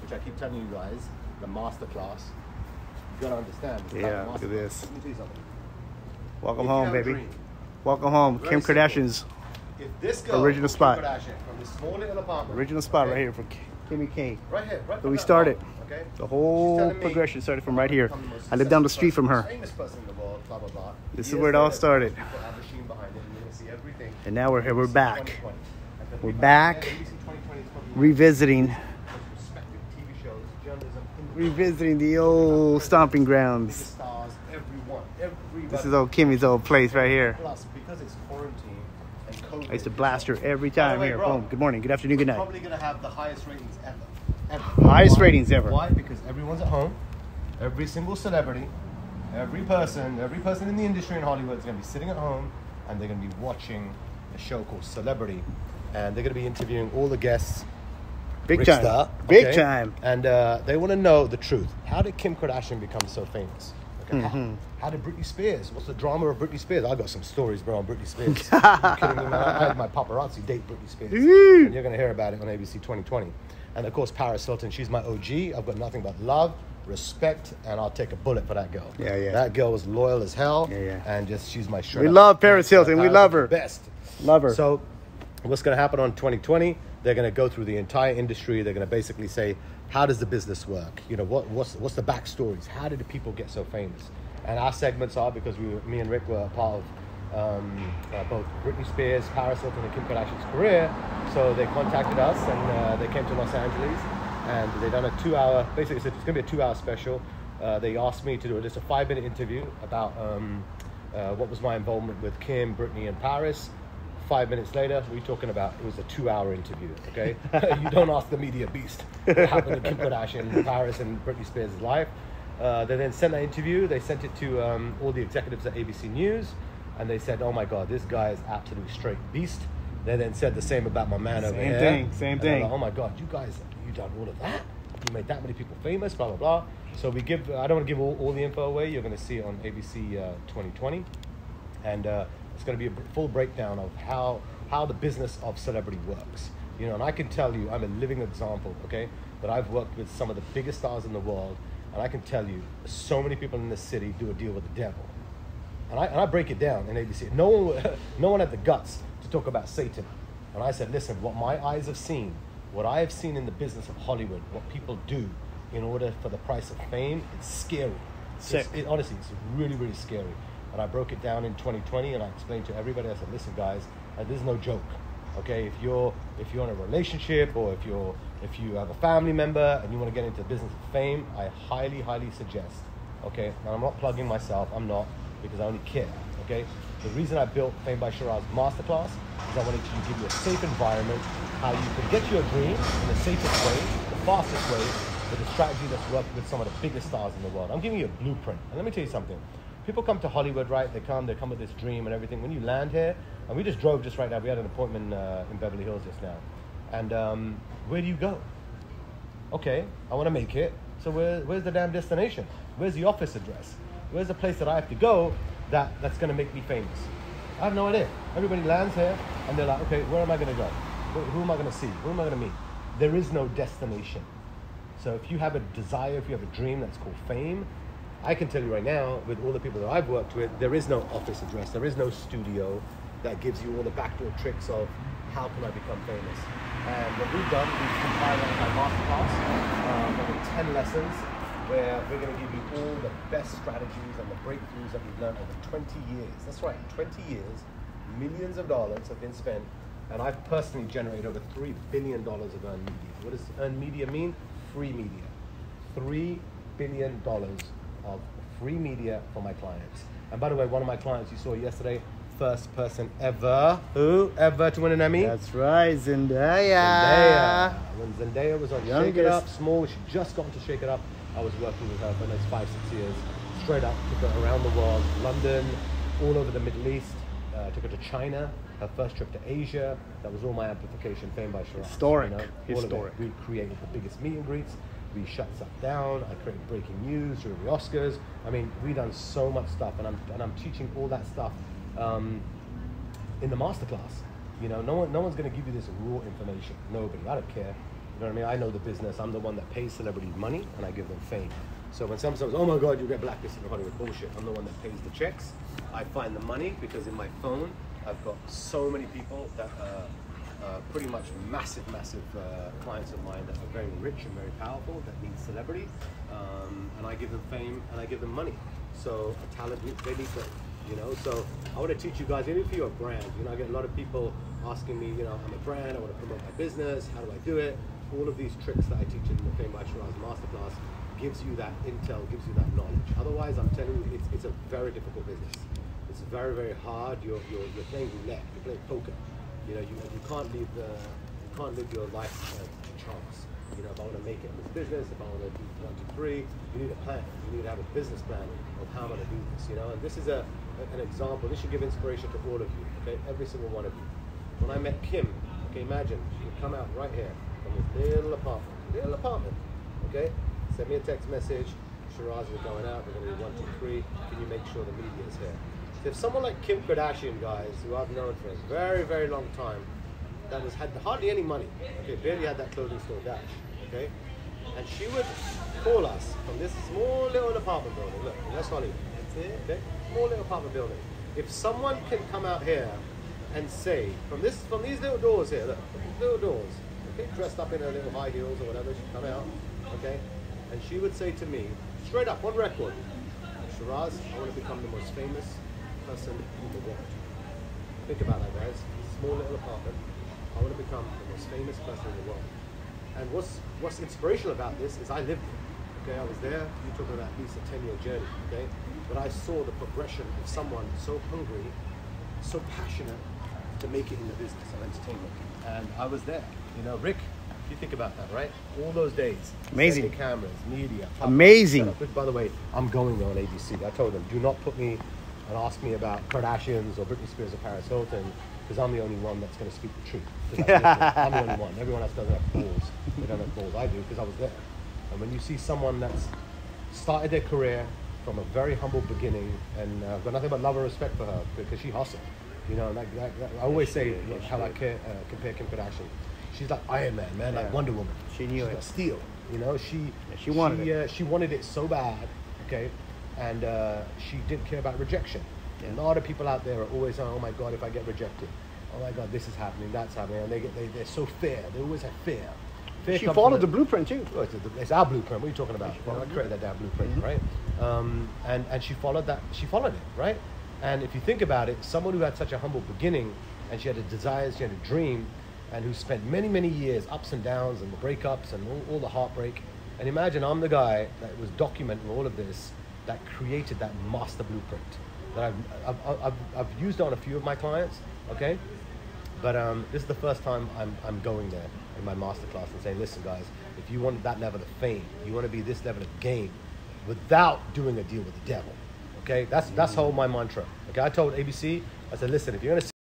which I keep telling you guys, the masterclass. You gotta understand. Yeah, look at this. Let me tell you something. Welcome home, baby. Welcome home. Kim Kardashian's if this girl original spot. Kim Kardashian, from this small little apartment. Original spot right here for Kimmy K. Right here, right. So we started. Okay. The whole progression started from right here. I live down the street from her. Famous person in the world, blah, blah, blah. This is where it all started. And now we're here. We're back. We're back. Revisiting the old stomping grounds. This is old Kimmy's old place right here. Plus, because it's quarantine and COVID, I used to blast her every time here. Boom. Good morning, good afternoon, good night. Probably gonna have the highest ratings ever. Highest ratings ever. Why? Because everyone's at home. Every single celebrity, every person in the industry in Hollywood is gonna be sitting at home, and they're gonna be watching a show called Celebrity, and they're gonna be interviewing all the guests. Big time. Big time. And they want to know the truth. How did Kim Kardashian become so famous? Okay. How did Britney Spears? What's the drama of Britney Spears? I got some stories, bro, on Britney Spears. You kidding me, man? I had my paparazzi date Britney Spears. And you're going to hear about it on ABC 2020. And of course, Paris Hilton, she's my OG. I've got nothing but love, respect, and I'll take a bullet for that girl. Yeah, yeah. That girl was loyal as hell. Yeah, yeah. And just, she's my shredder. We love Paris Hilton. We love her. Best. Love her. So what's going to happen on 2020? They're going to go through the entire industry. They're going to basically say, how does the business work? You know, what's the backstories? How did the people get so famous? And our segments are, because me and Rick were a part of both Britney Spears, Paris Hilton, and Kim Kardashian's career. So they contacted us, and they came to Los Angeles, and they done a 2-hour, basically said it's going to be a 2-hour special. They asked me to do just a 5-minute interview about what was my involvement with Kim, Britney, and Paris. 5 minutes later, we're talking about, it was a 2-hour interview, okay? You don't ask the media beast what happened to Kim Kardashian, Paris, and Britney Spears' life. They then sent that interview. They sent it to all the executives at ABC News, and they said, oh my God, this guy is absolutely straight beast. They then said the same about my man over here. Same thing. Like, oh my God, you guys, you done all of that? You made that many people famous, blah, blah, blah. So we give, I don't want to give all the info away. You're going to see it on ABC 2020. And it's going to be a full breakdown of how the business of celebrity works. You know, and I can tell you, I'm a living example, okay, that I've worked with some of the biggest stars in the world, and I can tell you, so many people in this city do a deal with the devil. And I break it down in ABC. No one had the guts to talk about Satan. And I said, listen, what my eyes have seen, what I have seen in the business of Hollywood, what people do in order for the price of fame, it's scary. Honestly, it's really, really scary. And I broke it down in 2020, and I explained to everybody. I said, "Listen, guys, this is no joke. Okay, if you're in a relationship, or if you have a family member and you want to get into the business of fame, I highly, highly suggest. Okay, and I'm not plugging myself. I'm not, because I only care. Okay, the reason I built Fame by SHEERAZ Masterclass is I wanted to give you a safe environment, how you can get your dream in the safest way, the fastest way, with a strategy that's worked with some of the biggest stars in the world. I'm giving you a blueprint. And let me tell you something. People come to Hollywood, right? They come with this dream and everything. When you land here, and we just drove just right now. We had an appointment in Beverly Hills just now. And where do you go? Okay, I want to make it. So where's the damn destination? Where's the office address? Where's the place that I have to go that's going to make me famous? I have no idea. Everybody lands here, and they're like, okay, where am I going to go? Who am I going to see? Who am I going to meet? There is no destination. So if you have a desire, if you have a dream that's called fame, I can tell you right now, with all the people that I've worked with, there is no office address, there is no studio that gives you all the backdoor tricks of how can I become famous. And what we've done, we've compiled a masterclass over 10 lessons, where we're going to give you all the best strategies and the breakthroughs that we've learned over 20 years. That's right, 20 years, millions of dollars have been spent, and I've personally generated over $3 billion of earned media. What does earned media mean? Free media. $3 billion of free media for my clients. And by the way, one of my clients you saw yesterday, first person ever to win an Emmy. That's right, Zendaya. When Zendaya was on Shake It Up, small, she just got to Shake It Up. I was working with her for the next 5-6 years, straight up, took her around the world, London, all over the Middle East, took her to China, her first trip to Asia. That was all my amplification, Fame by SHEERAZ. Historic, you know, historic. We created the biggest meet and greets. We shut stuff down. I created breaking news during the Oscars. I mean, we've done so much stuff, and I'm teaching all that stuff in the masterclass. You know, no one's going to give you this raw information. Nobody. I don't care. You know what I mean? I know the business. I'm the one that pays celebrities money, and I give them fame. So when someone says, oh my God, you get blacklisted in Hollywood, bullshit. I'm the one that pays the checks. I find the money because in my phone, I've got so many people that are pretty much massive clients of mine that are very rich and very powerful, that need celebrity. And I give them fame and I give them money. So a talent, they need fame, you know? So I want to teach you guys, even if you're a brand, you know, I get a lot of people asking me, you know, I'm a brand, I want to promote my business, how do I do it? All of these tricks that I teach in the Fame by SHEERAZ Masterclass gives you that intel, gives you that knowledge. Otherwise, I'm telling you, it's a very difficult business. It's very hard. You're playing roulette. You're playing poker. You know, you can't live your life to chance. You know, if I want to make it in this business, if I want to do 1, 2, 3, you need a plan. You need to have a business plan of how I'm going to do this. You know, and this is an example. This should give inspiration to all of you. Okay, every single one of you. When I met Kim, okay, imagine she would come out right here from this little apartment. Okay, send me a text message. SHEERAZ is going out. We're going to do 1, 2, 3. Can you make sure the media is here? So if someone like Kim Kardashian, guys, who I've known for a very long time, that had hardly any money, okay, barely had that clothing store Dash, okay, and she would call us from this small little apartment building. Look, that's Hollywood, okay, small little apartment building. If someone can come out here and say from these little doors here, look, little doors, okay, dressed up in her little high heels or whatever, she'd come out, okay, and she would say to me, straight up, on record, SHEERAZ, I want to become the most famous person in the world. Think about that, guys. Small little apartment. I want to become the most famous person in the world. And what's inspirational about this is I lived it. Okay, I was there. You're talking about at least a 10-year journey. Okay, but I saw the progression of someone so hungry, so passionate to make it in the business of entertainment. And I was there. You know, Rick, you think about that, right? All those days. Amazing. Cameras, media. Amazing. By the way, I'm going there on ABC. I told them, do not put me and ask me about Kardashians or Britney Spears or Paris Hilton, because I'm the only one that's going to speak the truth. I'm the only one. Everyone else doesn't have balls. They don't have balls. I do, because I was there. And when you see someone that's started their career from a very humble beginning, and I've got nothing but love and respect for her, because she hustled. You know, like I always say, look, how I compare Kim Kardashian. She's like Iron Man, like Wonder Woman. She knew it. Steel. You know, she wanted it. She wanted it so bad, okay? And she didn't care about rejection. Yeah. A lot of people out there are always saying, oh my God, if I get rejected, oh my God, this is happening, that's happening, and they're so fear. They always have fear. She followed the blueprint too. Oh, it's our blueprint. What are you talking about? You know, I created that damn blueprint, right? And she followed that. She followed it, right? And if you think about it, someone who had such a humble beginning, and she had a desire, she had a dream, and who spent many years, ups and downs, and the breakups, and all the heartbreak. And imagine I'm the guy that was documenting all of this, that created that master blueprint that I've used on a few of my clients, okay? But this is the first time I'm going there in my masterclass and saying, listen guys, if you want that level of fame, you want to be this level of game without doing a deal with the devil, okay? That's my mantra, okay? I told ABC, I said, listen, if you're gonna